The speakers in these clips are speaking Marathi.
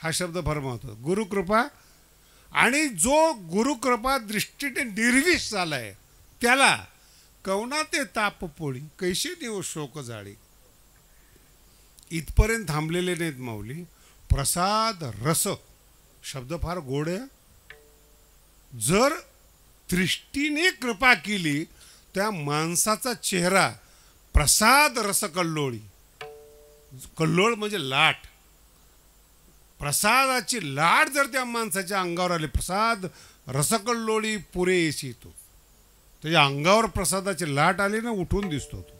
हा शब्द फार महत्त्वाचा. गुरुकृपा. आणि जो गुरुकृपा दृष्टीने निर्विष झालाय त्याला कवना ते ताप पोळी कैशी देव शोक जाळी. इथपर्यंत थांबलेले नाहीत माऊली. प्रसाद रस शब्द फार गोड आहे. जर दृष्टीने कृपा केली त्या माणसाचा चेहरा प्रसाद रस कल्लोळी. कल्लोळ म्हणजे लाट. प्रसादाची लाट जर त्या माणसाच्या अंगावर आली, प्रसाद रसकल्लोळी पुरे येशी तो, त्याच्या अंगावर प्रसादाची लाट आली ना उठून दिसतो तो.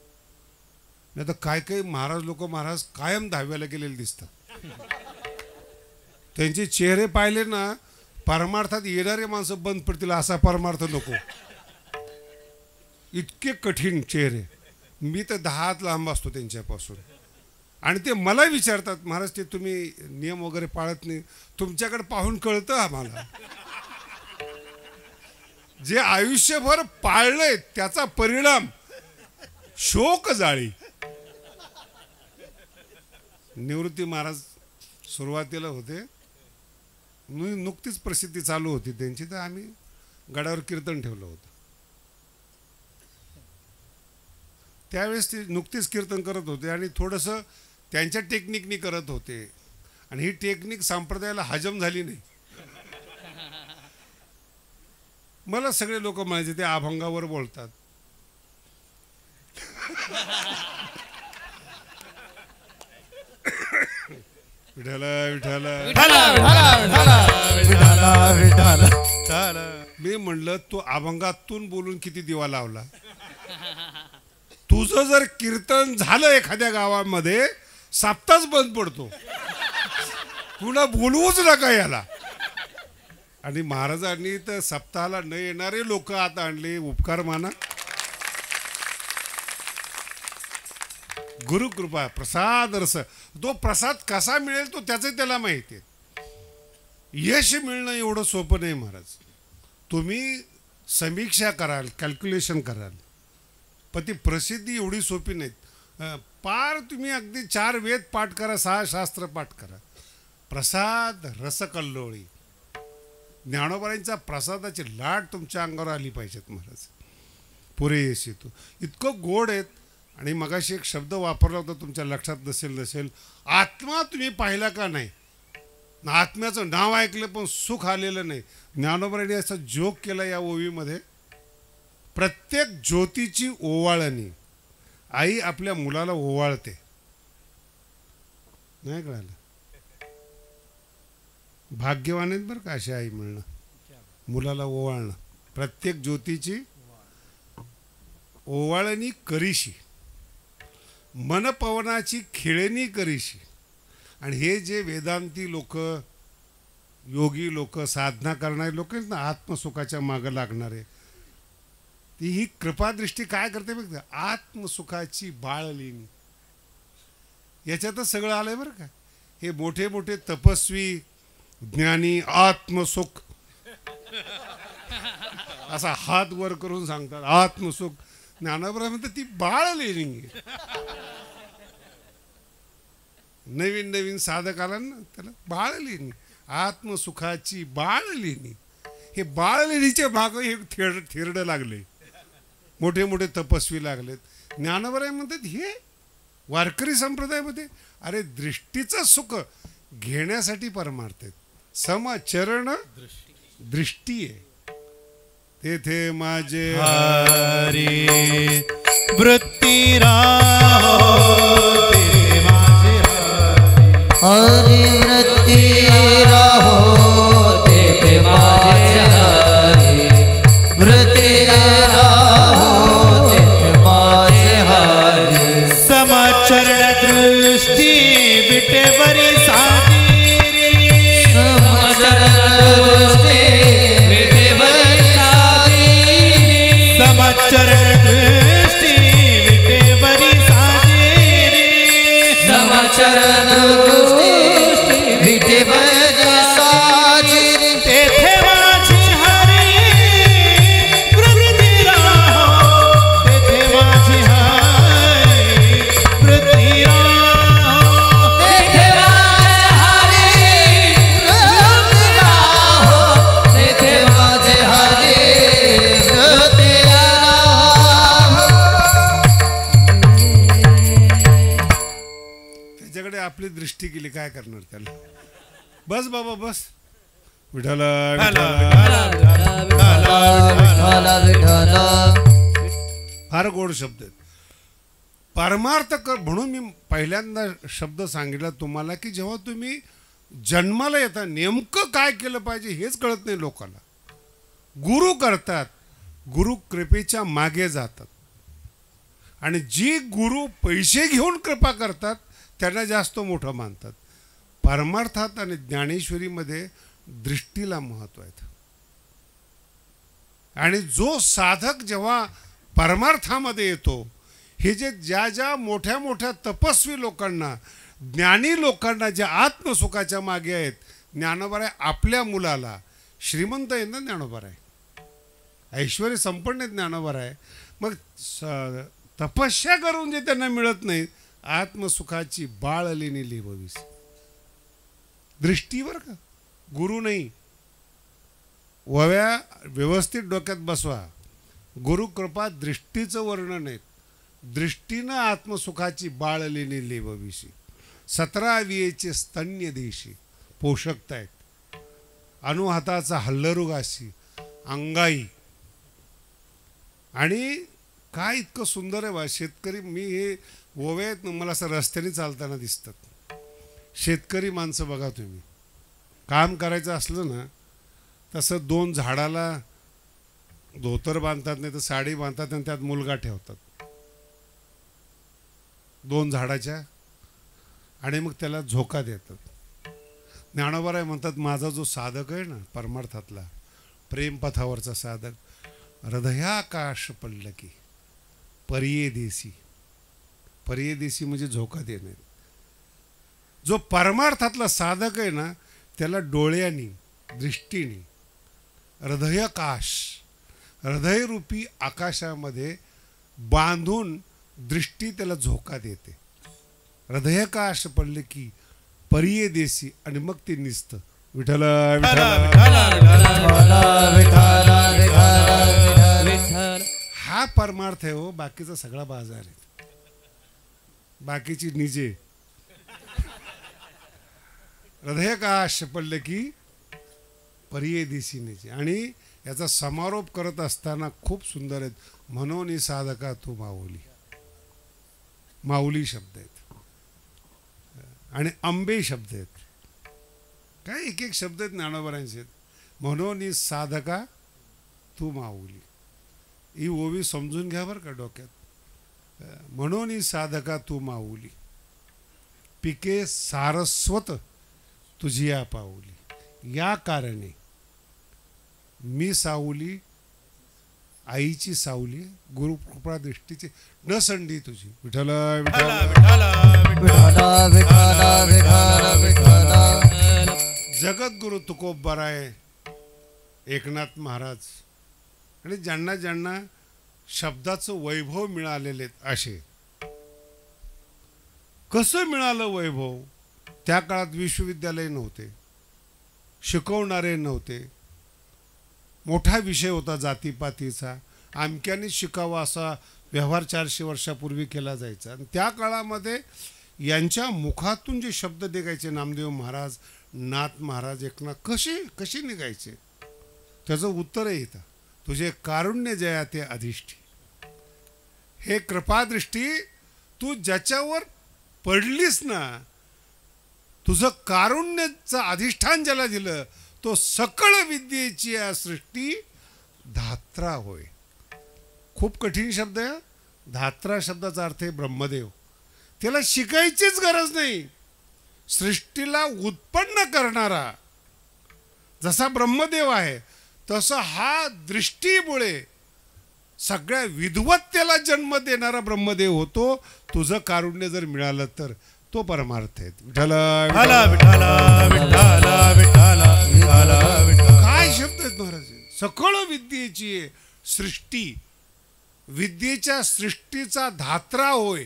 नाही तर काय काही महाराज लोक महाराज कायम दहाव्याला गेलेले दिसतात. त्यांचे चेहरे पाहिले ना परमार्थात येणारे माणसं बंद पडतील असा परमार्थ नको. इतके कठीण चेहरे. मी तर 10 हात लांब असतो त्यांच्यापासून. आणि ते मला विचारतात महाराज ते तुम्ही नियम वगैरे पाळत नाही. तुमच्याकडे पाहून कळतं आम्हाला. जे आयुष्यभर पाळलंय त्याचा परिणाम शोक जाळी. निवृत्ती महाराज सुरुवातीला होते, नुकतीच प्रसिद्धी चालू होती त्यांची, तर आम्ही गडावर कीर्तन ठेवलं होतं. त्यावेळेस ते नुकतीच कीर्तन करत होते आणि थोडंसं त्यांच्या टेक्निकनी करत होते. आणि ही टेक्निक संप्रदायाला हजम झाली नाही. मला सगळे लोक म्हणायचे ते अभंगावर बोलतात. विठाला विठाला मी म्हणलं तू अभंगातून बोलून किती दिवा लावला. तुझं जर कीर्तन झालं एखाद्या गावामध्ये सप्ताहच बंद पडतो. पुन्हा बोलवूच नका याला. आणि महाराजांनी तर सप्ताहाला न येणारे लोक आता आणले. उपकार माना. गुरुकृपा प्रसाद रस. तो प्रसाद कसा मिळेल तो त्याचं त्याला माहिती आहे. यश मिळणं एवढं सोपं नाही महाराज. तुम्ही समीक्षा कराल, कॅल्क्युलेशन कराल, पण ती प्रसिद्धी एवढी सोपी नाहीत. पार तुम्ही अगदी 4 वेद पाठ करा, 6 शास्त्र पाठ करा. प्रसाद रसकल्लोळी. ज्ञानोबांचा प्रसादाची लाट तुमच्या अंगावर आली पाहिजेत महाराज. पुरे यश येतो. इतकं गोड आहेत. आणि मगाशी एक शब्द वापरला होता तुमच्या लक्षात नसेल, आत्मा तुम्ही पाहिला का नाही. आत्म्याचं नाव ऐकलं पण सुख आलेलं नाही. ज्ञानोबांनी असा जोक केला या ओवीमध्ये. प्रत्येक ज्योतीची ओवाळणी आई आपल्या मुलाला ओवाळते. नाही कळालं. भाग्यवान आहेत बरं का अशी आई मिळणं. मुलाला ओवाळणं. प्रत्येक ज्योतीची ओवाळणी करीशी, मन पवनाची खेळणी करीशी. आणि हे जे वेदांती लोक, योगी लोक, साधना करणारे लोक आहेत ना, आत्मसुखाच्या मागं लागणारे, ती ही कृपादृष्टी काय करते बघ. आत्मसुखाची बाळलेणी. याच्यातच सगळं आलंय बरं का. हे मोठे मोठे तपस्वी ज्ञानी आत्मसुख असा हात वर करून सांगतात आत्मसुख. ज्ञानोबा म्हणतात ती बाळलेणी. नवीन नवीन साधक आला ना त्याला बाळलेणी. आत्मसुखाची बाळलेणी. हे बाळलेणीचे भाग हे थेरडं लागले. मोठे मोठे तपस्वी लागलेत. ज्ञानोबा म्हणतात हे वारकरी संप्रदायामध्ये अरे दृष्टीचं सुख घेण्यासाठी परमार्थ आहेत. समचरण दृष्टी आहे. तेथे माझे हरी वृत्ती राहो, तेथे माझे हरी वृत्ती राहो, तेथे माझे हरी वृत्ती राहो, तेथे माझे हरी. समचरण दृष्टी विटेवरी चरण दृष्टी विटेवरी साजेरी. समचरण दृष्टी विटेवरी साजेरी. तेथे माझी हरी वृत्ती राहो, तेथे माझी हरी वृत्ती राहो, तेथे माझी हरी आपली दृष्टी केली, काय करणार त्याला. बस बाबा बस. विठाला फार गोड शब्द आहेत. परमार्थ कर म्हणून मी पहिल्यांदा शब्द सांगितला तुम्हाला की जेव्हा तुम्ही जन्माला येता नेमकं काय केलं पाहिजे हेच कळत नाही लोकांना. गुरु करतात, गुरु कृपेच्या मागे जातात आणि जी गुरु पैसे घेऊन कृपा करतात त्यांना जास्त मोठं मानतात. परमार्थात आणि ज्ञानेश्वरीमध्ये दृष्टीला महत्त्व आहे. आणि जो साधक जेव्हा परमार्थामध्ये येतो, हे जे ज्या ज्या मोठ्या मोठ्या तपस्वी लोकांना, ज्ञानी लोकांना ज्या आत्मसुखाच्या मागे आहेत, ज्ञानोबा आपल्या मुलाला श्रीमंत आहे ना, ज्ञानोबा आहे ऐश्वर्य संपन्न ज्ञानोबा आहे, मग तपस्या करून जे त्यांना मिळत नाही, आत्मसुखाची बाळलेणी लिहावीस. दृष्टीवर का गुरु नाही. वव्या व्यवस्थित डोक्यात बसवा. गुरुकृपा दृष्टीचं वर्णन आहे. दृष्टीनं आत्मसुखाची बाळलेणी लिहावीशी. 17 वियेचे स्तन्य देशी पोषकता आहेत. अनुहाताचा हल्लरुगाशी अंगाई. आणि काय इतकं सुंदर आहे बा शेतकरी. मी हे ओव्यात मला असं रस्त्याने चालताना दिसतात. शेतकरी माणसं बघा तुम्ही, काम करायचं असलं ना तसं 2 झाडाला धोतर बांधतात, नाही तर साडी बांधतात आणि त्यात मुलगा ठेवतात 2 झाडाच्या, आणि मग त्याला झोका देतात. ज्ञानोबा म्हणतात माझा जो साधक आहे ना परमार्थातला, प्रेमपथावरचा साधक, हृदयाकाश पडलं की परियेदेसी. परियेदेसी म्हणजे झोका देणे. जो परमार्थातला साधक आहे ना त्याला डोळ्यांनी, दृष्टीने हृदयाकाश, हृदयरूपी आकाशामध्ये बांधून दृष्टी त्याला झोका देते. हृदयाकाश पडले की परियेदेसी, आणि मग ते निसतं. विठ्ठल हा परमार्थ आहे हो. बाकीचा सगळा बाजार आहे, बाकीची निजे. हृदयाकाश पडले की परियेदेसी निजे. आणि याचा समारोप करत असताना खूप सुंदर आहेत. म्हणून साधका तू माऊली. माऊली शब्द आहेत आणि अंबे शब्द आहेत. काय एक एक शब्द आहेत ज्ञानोबारांचे. म्हणून साधका तू माऊली. ही ओवी समजून घ्या बरं का डोक्यात. म्हणून साधका तू माऊली, पिके सारस्वत तुझी या पाऊली. या कारणे मी सावली, आईची सावली, गुरुकृपा दृष्टीची न संडी तुझी. विठ्ठल जगद्गुरु तुकोबराय एकनाथ महाराज आणि ज्यांना ज्यांना शब्दाचं वैभव मिळालेले असे. कसं मिळालं वैभव? त्या काळात विश्वविद्यालय नव्हते, शिकवणारे नव्हते, मोठा विषय होता जातीपातीचा. अमक्याने शिकावा असा व्यवहार 400 वर्षापूर्वी केला जायचा. आणि त्या काळामध्ये यांच्या मुखातून जे शब्द निघायचे, नामदेव महाराज, नाथ महाराज, एकनाथ, कशी निघायचे? त्याचं उत्तर येतं, तुझे कारुण्य जया ते अधिष्ठी. हे कृपादृष्टी, तू ज्याच्यावर पडलीस ना, तुझं कारुण्याचं अधिष्ठान ज्याला दिलं, तो सकळ विद्येची या सृष्टी धात्रा होय. खूप कठीण शब्द आहे. धात्रा शब्दाचा अर्थ आहे ब्रह्मदेव. त्याला शिकायचीच गरज नाही. सृष्टीला उत्पन्न करणारा जसा ब्रह्मदेव आहे, तसं हा दृष्टीमुळे सगळ्या विद्वत्तेला जन्म देणारा ब्रह्मदेव होतो. तुझं कारुण्य जर मिळालं तर तो परमार्थ आहे. काय शब्द आहेत महाराज? सकळ विद्येची सृष्टी, विद्येच्या सृष्टीचा धात्रा होय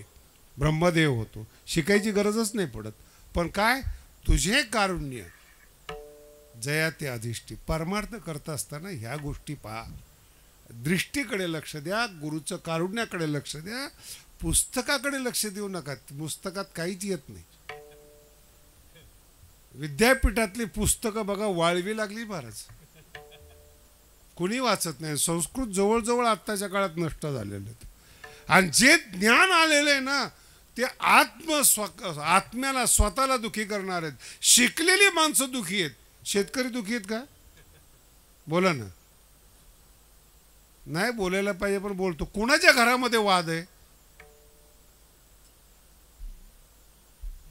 ब्रह्मदेव होतो. शिकायची गरजच नाही पडत. पण काय? तुझे कारुण्य जया ते अधिष्ठी. परमार्थ करता असताना ह्या गोष्टी पहा. दृष्टीकडे लक्ष द्या, गुरुचं कारुण्याकडे लक्ष द्या, पुस्तकाकडे लक्ष देऊ नका. पुस्तकात काहीच येत नाही. विद्यापीठातली पुस्तकं बघा वाळवी लागली महाराज, कुणी वाचत नाही. संस्कृत जवळजवळ आत्ताच्या काळात नष्ट झालेले आहेत. आणि जे ज्ञान आलेलं आहे ना ते आत्म्याला स्वतःला दुखी करणार आहेत. शिकलेली माणसं दुखी आहेत. शेतकरी दुखी आहेत का? बोला ना. नाही बोलायला पाहिजे पण बोलतो. कुणाच्या घरामध्ये वाद आहे?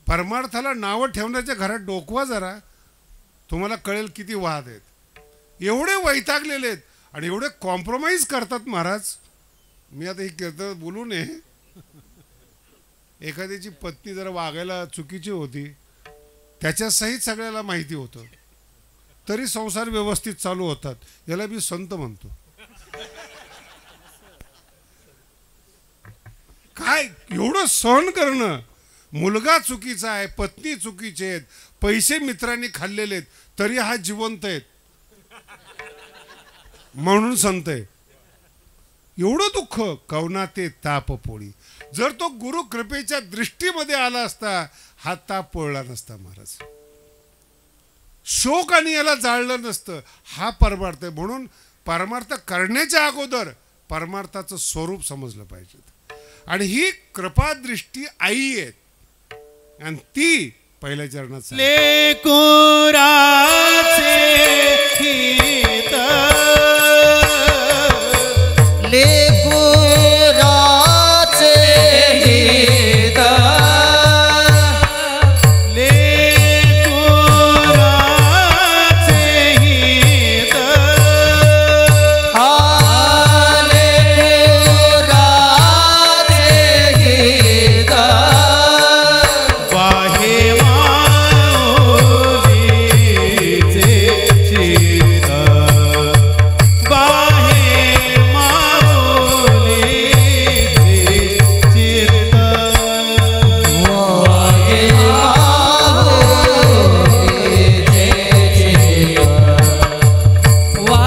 परमार्थाला नावं ठेवण्याच्या घरात डोकवा जरा, तुम्हाला कळेल किती वाद आहेत. एवढे वैतागलेले आहेत आणि एवढे कॉम्प्रोमाइज करतात महाराज. मी आता हे कीर्तन बोलू नये, एखाद्याची पत्नी जरा वागायला चुकीची होती त्याच्या सहित सगळ्याला माहिती होतं तरी संसार व्यवस्थित चालू होतात. याला मी संत म्हणतो. काय एवढं सहन करणं. मुलगा चुकीचा आहे, पत्नी चुकीचे आहेत, पैसे मित्रांनी खाल्लेले आहेत तरी हा जिवंत आहेत म्हणून संत आहे. एवढं दुःख कवना ते ताप पोळी. जर तो गुरु कृपेच्या दृष्टीमध्ये आला असता हा ताप पोळला नसता महाराज. शोक आणि याला जाळलं नसतं. हा परमार्थ आहे. म्हणून परमार्थ करण्याच्या अगोदर परमार्थाचं स्वरूप समजलं पाहिजे. आणि ही कृपादृष्टी आई आहे आणि ती पहिल्या चरणात लेकुराचे हित, लेकुराचे हित, लेकुराचे हित, लेकुराचे हित, वाहे माऊलीचे चित्त, वाहे माऊलीचे चित्त, वाहे माऊलीचे चित्त,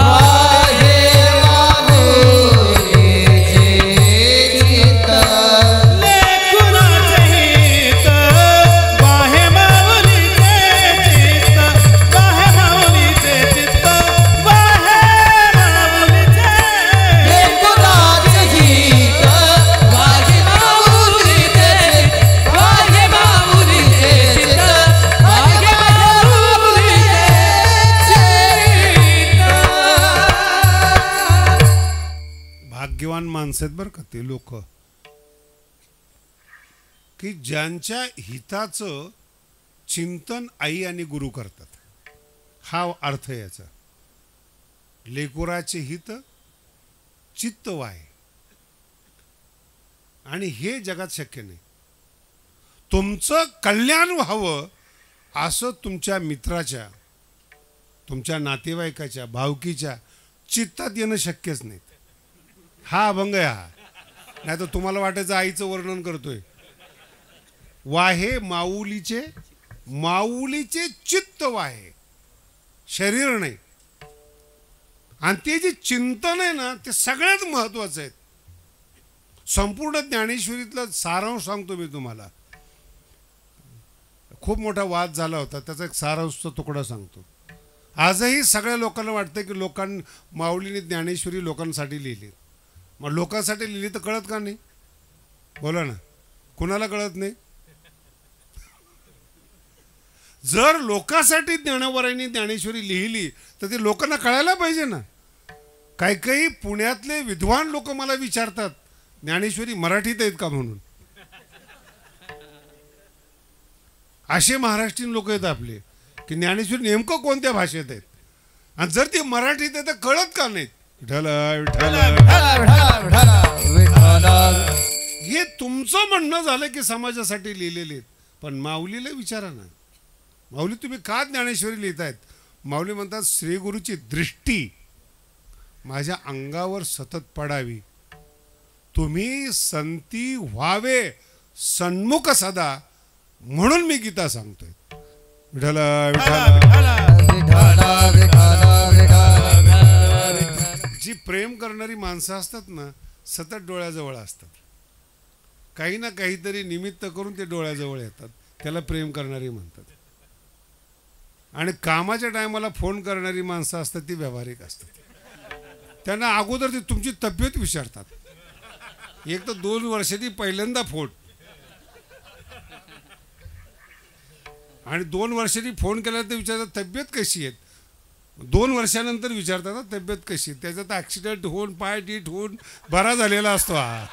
वाहे माऊलीचे चित्त. लेकुराचे हित, वाहे माऊलीचे चित्त, वाहे माऊलीचे चित्त, वाहे माऊलीचे लेकुराचे हित, वाहे माऊलीचे चित्त, वाहे माऊलीचे चित्त, वाहे माऊलीचे चित्त. भाग्यवान माणसं आहेत बरं का ते लोक की ज्यांच्या हिताचं चिंतन आई आणि गुरु करतात. हा अर्थ आहे याचा. लेकुराचे हित चित्त वाहे. आणि हे जगात शक्य नाही. तुमचं कल्याण व्हावं असं तुमच्या मित्राच्या, तुमच्या नातेवाईकाच्या, भावकीच्या चित्तात येणं शक्यच नाही. हा अभंग आहे हा. नाही तर तुम्हाला वाटायचं आईचं वर्णन करतोय. वाहे माऊलीचे, माऊलीचे चित्त वाहे, शरीर नाही. आणि ते जे चिंतन आहे ना ते सगळ्यात महत्वाचं आहे. संपूर्ण ज्ञानेश्वरीतला सारांश सांगतो मी तुम्हाला. खूप मोठा वाद झाला होता, त्याचा एक सारांशचा तुकडा सांगतो. आजही सगळ्या लोकांना वाटतं की माऊलीने ज्ञानेश्वरी लोकांसाठी लिहिली. मग लोकांसाठी लिहिली तर कळत का नाही? बोला ना. कुणाला कळत नाही? जर लोकांसाठी ज्ञानोबारायांनी ज्ञानेश्वरी लिहिली तर ते लोकांना कळायला पाहिजे ना. काही काही पुण्यातले विद्वान लोक मला विचारतात ज्ञानेश्वरी मराठीत आहेत का म्हणून. असे महाराष्ट्रीयन लोक आहेत आपले की ज्ञानेश्वरी नेमकं कोणत्या भाषेत आहेत. आणि जर ती मराठीत आहे तर कळत का नाहीत? विठ्ठल विठ्ठल हे तुमचं म्हणणं झालं की समाजासाठी लिहिलेले आहेत. पण माऊलीला विचारा ना. माऊली तुम्ही का ज्ञानेश्वरी लिहितायत? माऊली म्हणतात श्रीगुरूची दृष्टी माझ्या अंगावर सतत पडावी, तुम्ही संती व्हावे सन्मुख सदा, म्हणून मी गीता सांगतोय. विठ्ठल जी प्रेम करणारी माणसं असतात ना सतत डोळ्याजवळ असतात. काही ना काहीतरी निमित्त करून ते डोळ्याजवळ येतात. त्याला प्रेम करणारी म्हणतात. आणि कामाच्या टायमाला फोन करणारी माणसं असतात ती व्यावहारिक असतात. त्यांना अगोदर ते तुमची तब्येत विचारतात. एक तर 2 वर्षांनी पहिल्यांदा फोन, आणि 2 वर्षांनी फोन केल्यानंतर विचारतात तब्येत कशी आहे. 2 वर्षानंतर विचारतात ना तब्येत कशी. त्याच्यात ॲक्सिडेंट होऊन पाय टीट होऊन बरा झालेला असतो हा.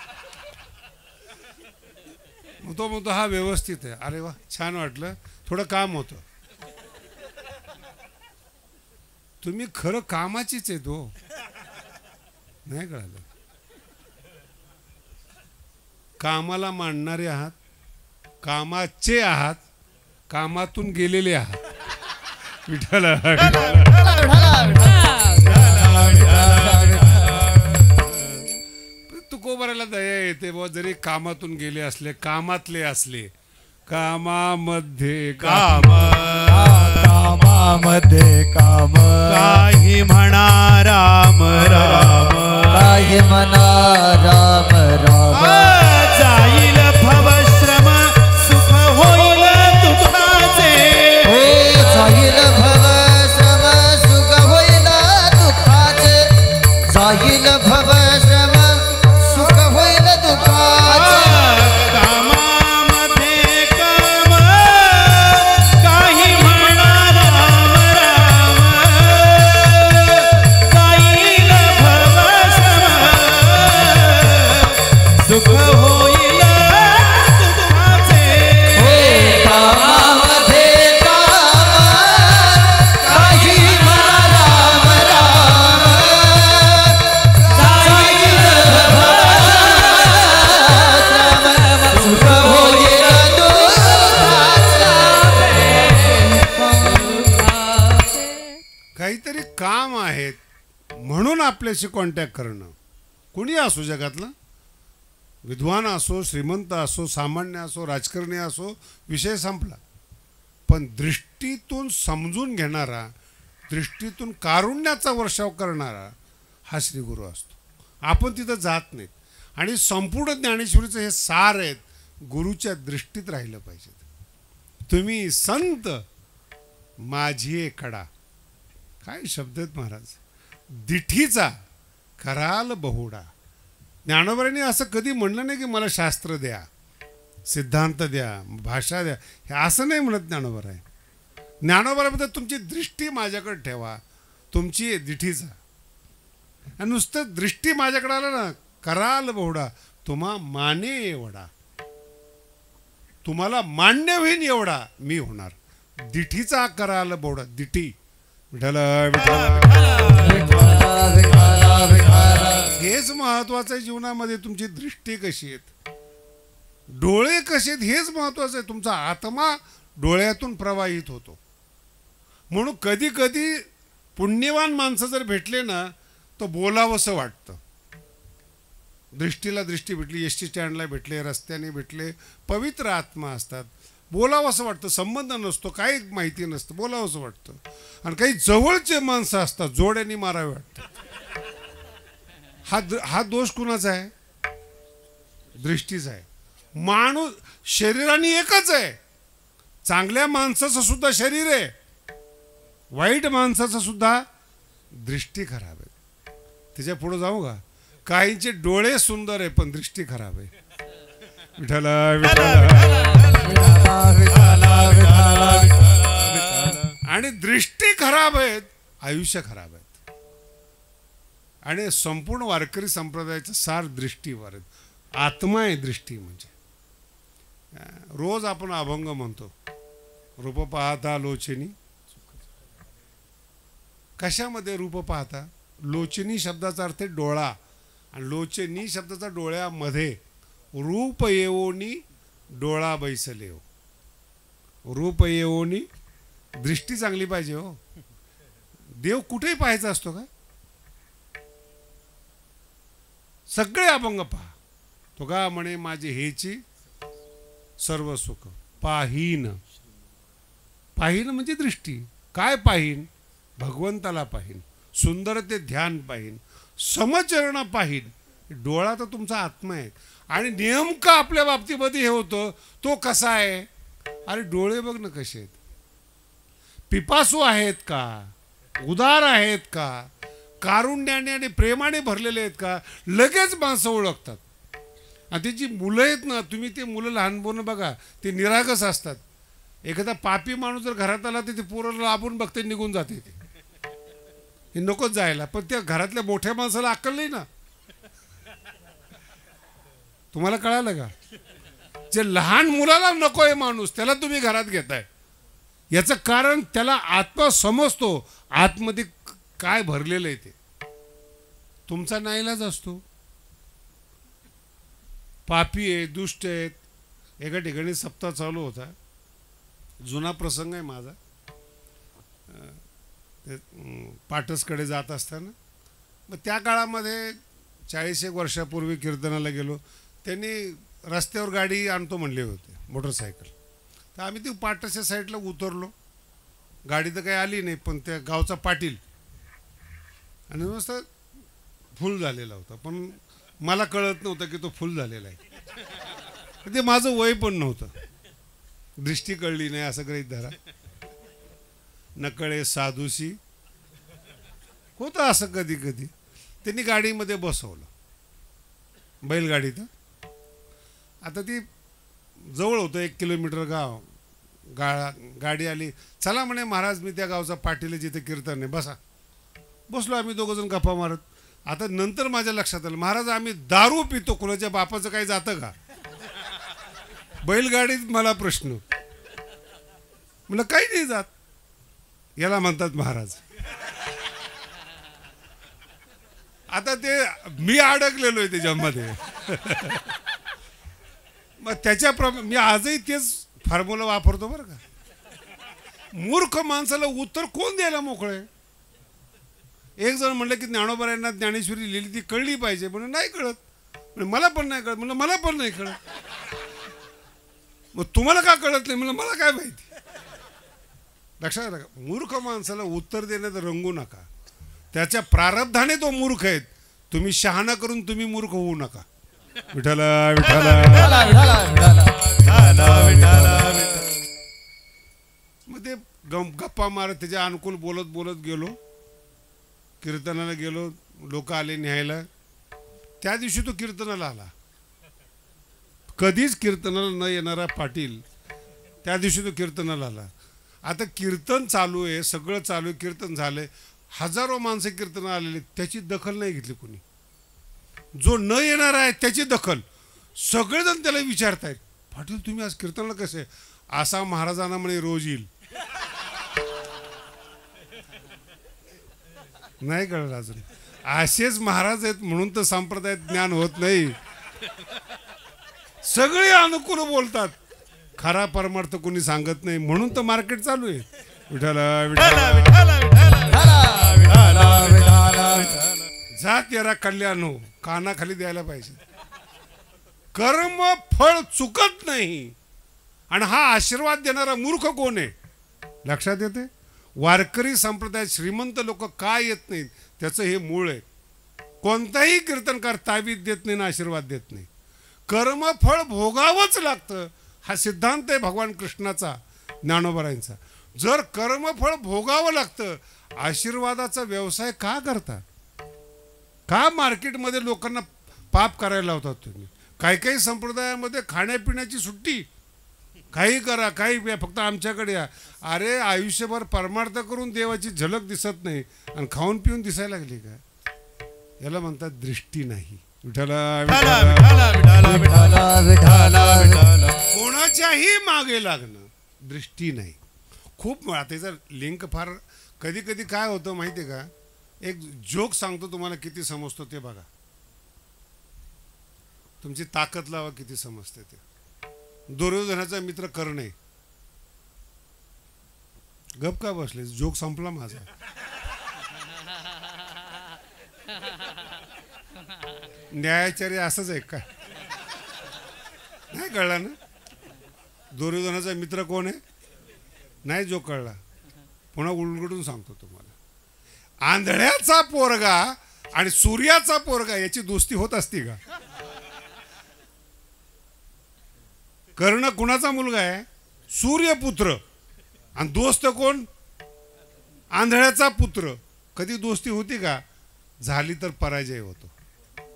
मग तो म्हणतो हा व्यवस्थित आहे. अरे वा छान वाटलं, थोडं काम होतं. तुम्ही खरं कामाचीच आहे तो, नाही कळालं. कामाला मांडणारे आहात, कामाचे आहात, कामातून गेलेले आहात. विठ्ठल तुकोबाराला दया येते बुवा, जरी कामातून गेले असले, कामातले असले. कामामध्ये काम कामामध्ये काम काही म्हणा राम राम काही म्हणा राम राम जाईल भवश्रम सुख होईल दुःखाचे जाईल भवश्रम सुख होईल दुःखाचे जाईल भवश्रम सुख होईल दुःखाचे कामामध्ये काम काही म्हणा राम राम जाईल भवश्रम सुख होईल दुःखाचे कामामध्ये काम काही म्हणा राम राम जाईल सुख होईल दुःखाचे. काहीतरी काम आहेत म्हणून आपल्याशी कॉन्टॅक्ट करणं. कुणी असो जगातलं, विद्वान असो, श्रीमंत असो, सामान्य असो, राजकारणी असो, विषय संपला. पण दृष्टीतून समजून घेणारा, दृष्टीतून कारुण्याचा वर्षाव करणारा हा श्रीगुरू असतो. आपण तिथं जात नाहीत. आणि संपूर्ण ज्ञानेश्वरीचं हे सार आहेत, गुरुच्या दृष्टीत राहिलं पाहिजे. तुम्ही संत माझी कडा, काय शब्द आहेत महाराज. दिठीचा कराल बहुडा. ज्ञानोबांनी असं कधी म्हणलं नाही की मला शास्त्र द्या, सिद्धांत द्या, भाषा द्या, हे असं नाही म्हणत ज्ञानोबा आहे. ज्ञानोबाबद्दल तुमची दृष्टी माझ्याकडे ठेवा, तुमची दिठीचा. आणि नुसतं दृष्टी माझ्याकडे आलं ना, कराल बहुडा तुम्हा माने एवढा, तुम्हाला मान्य होईन एवढा मी होणार. दिठीचा कराल बहुडा. दिठी विठ्ठल हेच महत्वाचं आहे जीवनामध्ये. तुमची दृष्टी कशी आहेत, डोळे कसे आहेत हेच महत्वाचं आहे. तुमचा आत्मा डोळ्यातून प्रवाहित होतो. म्हणून कधी कधी पुण्यवान माणसं जर भेटले ना तर बोलावंसं वाटतं. दृष्टीला दृष्टी भेटली, एस टी स्टँडला भेटले, रस्त्याने भेटले, पवित्र आत्मा असतात, बोलावंसं वाटतं. संबंध नसतो, काही माहिती नसतं, बोलावंसं वाटतं. आणि काही जवळचे माणसं असतात, जोड्यांनी मारावे वाटतं. हा दोष कुणाचा आहे? दृष्टीचा आहे. माणूस शरीराने एकच आहे. चांगल्या माणसाचं सुद्धा शरीर आहे, वाईट माणसाचं सुद्धा दृष्टी खराब आहे. त्याच्या पुढे जाऊ का? काहींचे डोळे सुंदर आहे पण दृष्टी खराब आहे. विठ्ठल आणि दृष्टी खराब आहेत, आयुष्य खराब आहेत. आणि संपूर्ण वारकरी संप्रदायाचं सार दृष्टीवर आहेत. आत्मा आहे दृष्टी म्हणजे. रोज आपण अभंग म्हणतो, रूप पाहता लोचनी. कशामध्ये रूप पाहता? लोचनी शब्दाचा अर्थ डोळा, आणि लोचनी शब्दाचा डोळ्यामध्ये. रूप येवोनी डोळा बैसले हो. रूप येवोनी, दृष्टी चांगली पाहिजे हो. देव कुठेही पाहायचा असतो का? सगळे अभंग पहा. तो का म्हणे माझे हेची सर्व सुख पाहीन. पाहीन म्हणजे दृष्टी. काय पाहीन? भगवंताला पाहीन, सुंदर ते ध्यान पाहीन, समचरण पाहीन. डोळा तर तुमचा आत्मा आहे. आणि नेमकं आपल्या बाबतीमध्ये हे होतं, तो कसा आहे? अरे डोळे बघ ना कसे आहेत. पिपासू आहेत का, उदार आहेत का, कारुण्याने आणि प्रेमाने भरलेले आहेत का, लगेच माणसं ओळखतात. आणि ती जी मुलं आहेत ना, तुम्ही ते मुलं लहानपण बघा, ते निरागस असतात. एखादा पापी माणूस जर घरात आला तर ते पोरं लांबून बघते, निघून जाते. हे नकोच जायला, पण त्या घरातल्या मोठ्या माणसाला अक्कल नाही ना. तुम्हाला कळालं का? जे लहान मुलाला नको आहे माणूस, त्याला तुम्ही घरात घेताय. याचं कारण त्याला आत्मा समजतो, आतमध्ये काय भरलेलं आहे ते. तुमचा नाईलाज असतो. पापी आहे, दुष्ट आहेत. एका ठिकाणी सप्ताह चालू होता, जुना प्रसंग आहे माझा. पाटसकडे जात असताना मग त्या काळामध्ये 40 एक वर्षापूर्वी कीर्तनाला गेलो. त्यांनी रस्त्यावर गाडी आणतो म्हणले होते, मोटरसायकल. तर आम्ही ती पाटसच्या साईडला उतरलो. गाडी तर काही आली नाही, पण त्या गावचा पाटील आणि मस्त फुल झालेला होता. पण मला कळत नव्हतं की तो फुल झालेला आहे. ते माझं वय पण नव्हतं, दृष्टी कळली नाही असं गृहीत धरा. नकळे साधूशी होतं असं कधी कधी. त्यांनी गाडीमध्ये बसवलं, बैलगाडीत. आता ती जवळ होतं, 1 किलोमीटर गाव. गाडी आली. चला म्हणे महाराज, मी त्या गावचा पाटील, जिथे कीर्तन आहे, बसा. बसलो आम्ही दोघंजण गप्पा मारत. आता नंतर माझ्या लक्षात आलं, महाराज आम्ही दारू पितो, कुणाच्या बापाचं काही जातं का बैलगाडीत? मला प्रश्न. मला काही नाही जात. याला म्हणतात महाराज. आता ते मी अडकलेलो आहे त्याच्यामध्ये. मग त्याच्याप्रमाणे मी आजही तेच फॉर्म्युला वापरतो बरं का. मूर्ख माणसाला उत्तर कोण द्यायला मोकळे? एक जण म्हणलं की ज्ञानोबरायांना ज्ञानेश्वरी लिहिली, ती कळली पाहिजे. म्हणून नाही कळत. म्हणजे मला पण नाही कळत. म्हणलं मला पण नाही कळत. मग तुम्हाला का कळत नाही? म्हणलं मला काय माहिती. लक्षात राखा, मूर्ख माणसाला उत्तर देण्यात रंगू नका. त्याच्या प्रारब्धाने तो मूर्ख आहेत. तुम्ही शहाणा करून तुम्ही मूर्ख होऊ नका. विठाला मग ते गप्पा मारत त्याच्या अनुकूल बोलत बोलत गेलो. कीर्तनाला गेलो. लोक आले न्यायला. त्या दिवशी तो कीर्तनाला आला. कधीच कीर्तनाला न येणारा पाटील त्या दिवशी तो कीर्तनाला आला. आता कीर्तन चालू आहे, सगळं चालू आहे, कीर्तन झालंय, हजारो माणसं कीर्तनाला आलेली, त्याची दखल नाही घेतली कोणी. जो न येणार आहे त्याची दखल. सगळेजण त्याला विचारतायत, पाटील तुम्ही आज कीर्तनाला कसे? असा महाराजांना म्हणे रोज येईल. नाही कळलं अजून. असेच महाराज आहेत म्हणून तर संप्रदायात ज्ञान होत नाही. सगळे अनुकूल बोलतात, खरा परमार्थ कोणी सांगत नाही, म्हणून तर मार्केट चालू आहे. विठाला जा तेरा कल्याण हो, कानाखाली द्यायला पाहिजे. कर्म फळ चुकत नाही. आणि हा आशीर्वाद देणारा मूर्ख कोण आहे? लक्षात येते? वारकरी संप्रदायात श्रीमंत लोक का येत नाहीत? त्याचं हे मूळ आहे. कोणताही कीर्तनकार तावीज देत नाही ना आशीर्वाद देत नाही. कर्मफळ भोगावंच लागतं. हा सिद्धांत आहे भगवान कृष्णाचा, ज्ञानोबरायांचा. जर कर्मफळ भोगावं लागतं, आशीर्वादाचा व्यवसाय का करता? का मार्केटमध्ये लोकांना पाप करायला लावतात तुम्ही? काही काही संप्रदायामध्ये खाण्यापिण्याची सुट्टी, काही करा काही प्या, फक्त आमच्याकडे या. अरे आयुष्यभर परमार्थ करून देवाची झलक दिसत नाही आणि खाऊन पिऊन दिसायला लागली का? याला म्हणतात दृष्टी नाही. कोणाच्याही मागे लागणं दृष्टी नाही. खूप त्याचा लिंक फार कधी कधी काय होतं माहिती आहे का? एक जोक सांगतो तुम्हाला, किती समजतो ते बघा. तुमची ताकद लावा किती समजते ते. दुर्योधनाचा मित्र कर्ण आहे. गप का बसले? जोक संपला माझा. न्यायाचार्य असंच आहे का? नाही कळला ना? दुर्योधनाचा मित्र कोण आहे? नाही जो कळला, पुन्हा उलगडून सांगतो तुम्हाला. आंधळ्याचा पोरगा आणि सूर्याचा पोरगा याची दोस्ती होत असती का? कर्ण कुणाचा मुलगा आहे? सूर्यपुत्र. आणि दोस्त कोण? आंधळ्याचा पुत्र, कधी दोस्ती होती का? झाली तर पराजय होतो,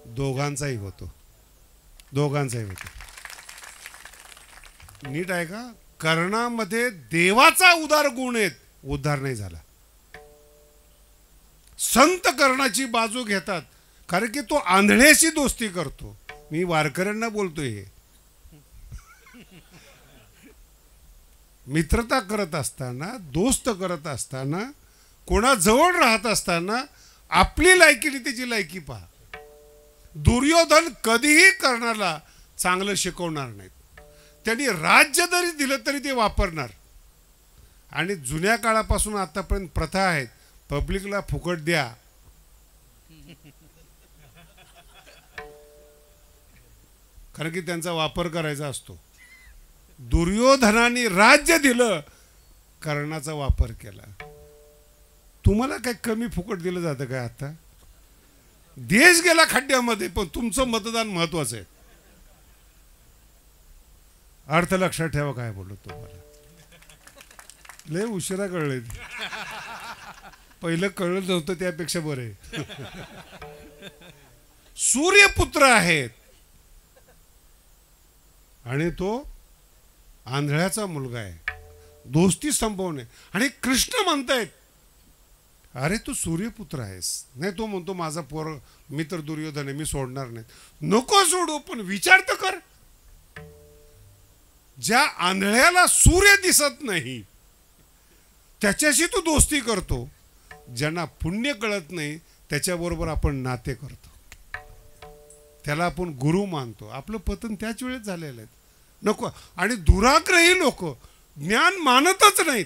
दोघांचाही होतो. नीट आहे का? कर्णामध्ये देवाचा उदार गुण आहेत, उद्धार नाही झाला. संत कर्णाची बाजू घेतात कारण की तो आंधळ्याशी दोस्ती करतो. मी वारकऱ्यांना बोलतोय, हे मित्रता करत असताना, दोस्त करत असताना, कोणाजवळ राहत असताना आपली लायकी आणि त्याची लायकी पहा. दुर्योधन कधीही कर्णाला चांगलं शिकवणार नाहीत. त्यांनी राज्य जरी दिलं तरी ते वापरणार. आणि जुन्या काळापासून आतापर्यंत प्रथा आहेत, पब्लिकला फुकट द्या, कारण की त्यांचा वापर करायचा असतो. दुर्योधनाने राज्य दिलं, कर्णाचा वापर केला. तुम्हाला काय कमी फुकट दिलं जातं काय? आता देश गेला खड्ड्यामध्ये, पण तुमचं मतदान महत्वाचं आहे. अर्थ लक्षात ठेवा काय बोललो तुम्हाला. लय उशिरा कळले, पहिलं कळलं नव्हतं त्यापेक्षा बरं आहे. सूर्यपुत्र आहेत आणि तो आंधळ्याचा मुलगा आहे. दोस्ती संपवणे. आणि कृष्ण म्हणतायत, अरे तू सूर्यपुत्र आहेस. नाही, तो म्हणतो माझा मित्र दुर्योधन आहे, मी सोडणार नाही. नको सोडू, पण विचार तर कर. ज्या आंधळ्याला सूर्य दिसत नाही त्याच्याशी तू दोस्ती करतो. ज्यांना पुण्य कळत नाही त्याच्याबरोबर आपण नाते करतो, त्याला आपण गुरु मानतो. आपलं पतन त्याच वेळेस झालेलं आहे. नको. आणि दुराग्रही लोक ज्ञान मानतच नाहीत,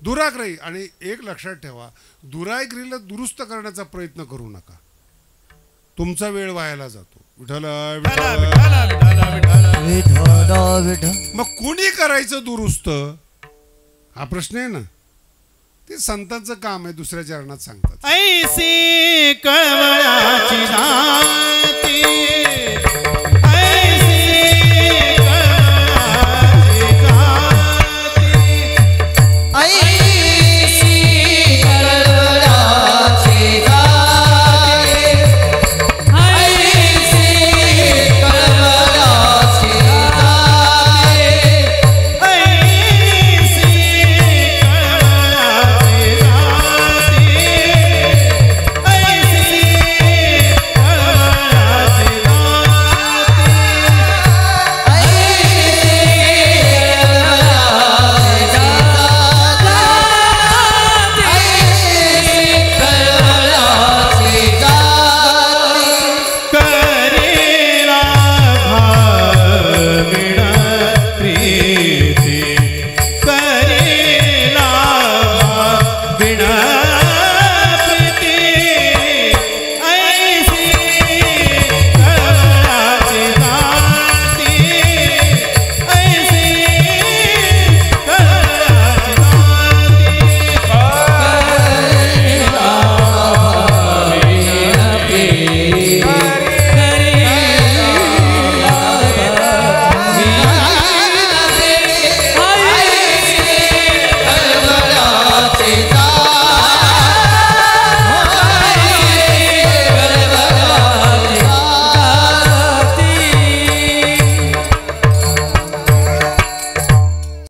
दुराग्रही. आणि एक लक्षात ठेवा, दुराग्रहीला दुरुस्त करण्याचा प्रयत्न करू नका, तुमचा वेळ वायाला जातो. विठ्ठल मग कोणी करायचं दुरुस्त, हा प्रश्न आहे ना. ते संतांचं काम आहे, दुसऱ्या चरणात सांगतात. ऐसी कवळाची